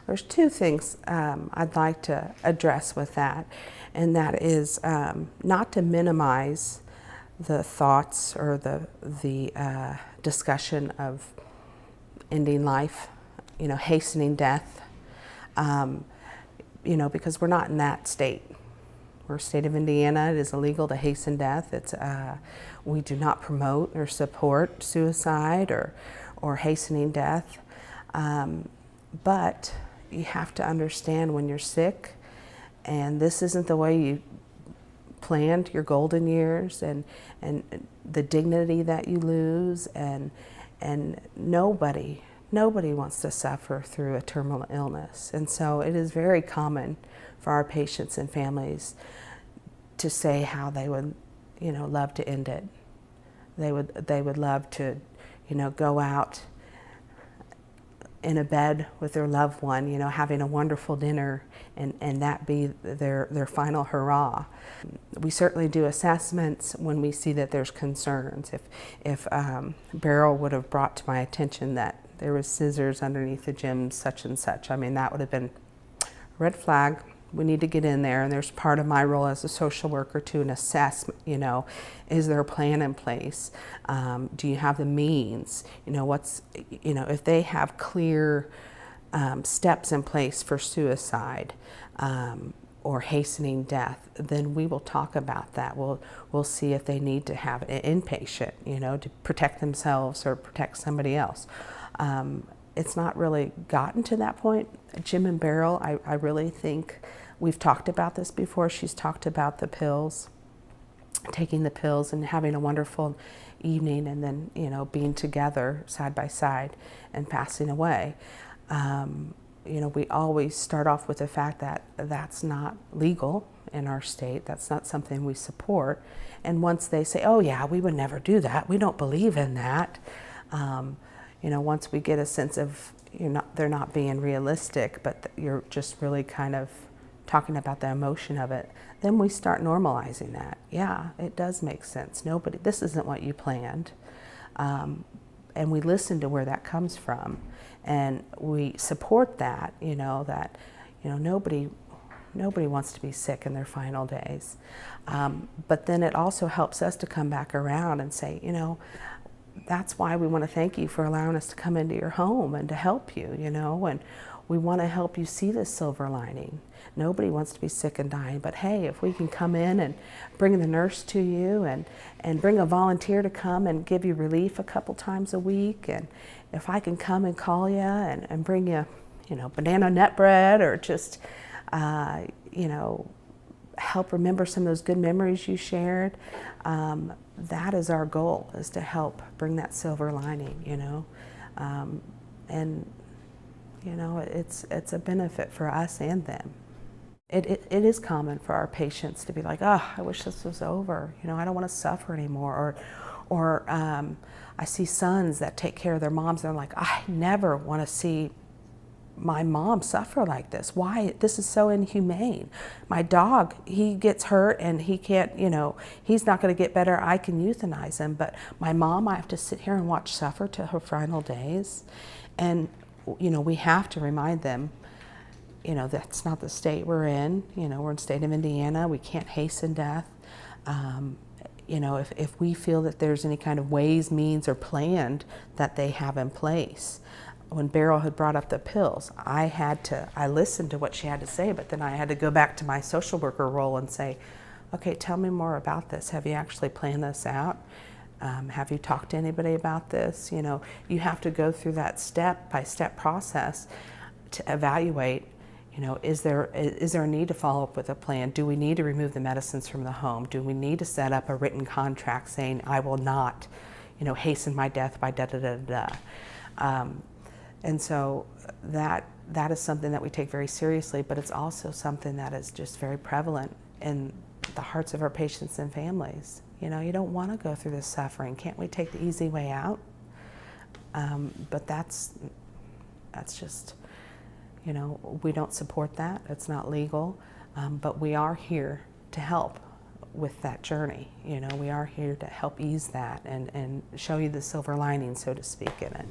There's two things I'd like to address with that, and that is not to minimize the thoughts or the discussion of ending life, hastening death, because we're not in that state. We're a state of Indiana. It is illegal to hasten death. We do not promote or support suicide or hastening death. But you have to understand when you're sick, and this isn't the way you planned your golden years, and the dignity that you lose, and nobody wants to suffer through a terminal illness. And so it is very common for our patients and families to say how they would, love to end it. They would love to, go out in a bed with their loved one, having a wonderful dinner, and that be their final hurrah. We certainly do assessments when we see that there's concerns. If Beryl would have brought to my attention that there was scissors underneath the gym, such and such, that would have been a red flag. We need to get in there, and there's part of my role as a social worker to an assessment. Is there a plan in place? Do you have the means? If they have clear steps in place for suicide or hastening death, then we will talk about that. We'll see if they need to have an inpatient, to protect themselves or protect somebody else. It's not really gotten to that point. Jim and Beryl, I really think we've talked about this before. She's talked about the pills, taking the pills and having a wonderful evening, and then, being together side by side and passing away. We always start off with the fact that that's not legal in our state. That's not something we support. And once they say, oh yeah, we would never do that, we don't believe in that, once we get a sense of they're not being realistic, but you're just really kind of talking about the emotion of it, then we start normalizing that. Yeah, it does make sense. This isn't what you planned. And we listen to where that comes from, and we support that, nobody wants to be sick in their final days. But then it also helps us to come back around and say, that's why we want to thank you for allowing us to come into your home and to help you, and we want to help you see the silver lining. Nobody wants to be sick and dying, but hey, if we can come in and bring the nurse to you and bring a volunteer to come and give you relief a couple times a week, and if I can come and call you and bring you, banana nut bread, or just, help remember some of those good memories you shared, that is our goal, is to help bring that silver lining, and it's a benefit for us and them. It is common for our patients to be like, oh, I wish this was over, I don't want to suffer anymore, or I see sons that take care of their moms, they're like, I never want to see my mom suffer like this. Why? This is so inhumane. My dog, he gets hurt and he can't, he's not going to get better. I can euthanize him, but my mom, I have to sit here and watch suffer to her final days. And, we have to remind them, that's not the state we're in. We're in the state of Indiana. We can't hasten death. If we feel that there's any kind of ways, means, or planned that they have in place. When Beryl had brought up the pills, I listened to what she had to say, but then I had to go back to my social worker role and say, okay, tell me more about this. Have you actually planned this out? Have you talked to anybody about this? You have to go through that step-by-step process to evaluate, is there a need to follow up with a plan? Do we need to remove the medicines from the home? Do we need to set up a written contract saying, I will not, hasten my death by da-da-da-da-da? And so that is something that we take very seriously, but it's also something that is just very prevalent in the hearts of our patients and families. You don't want to go through this suffering. Can't we take the easy way out? But that's just, we don't support that. It's not legal, but we are here to help with that journey. We are here to help ease that and show you the silver lining, so to speak, in it.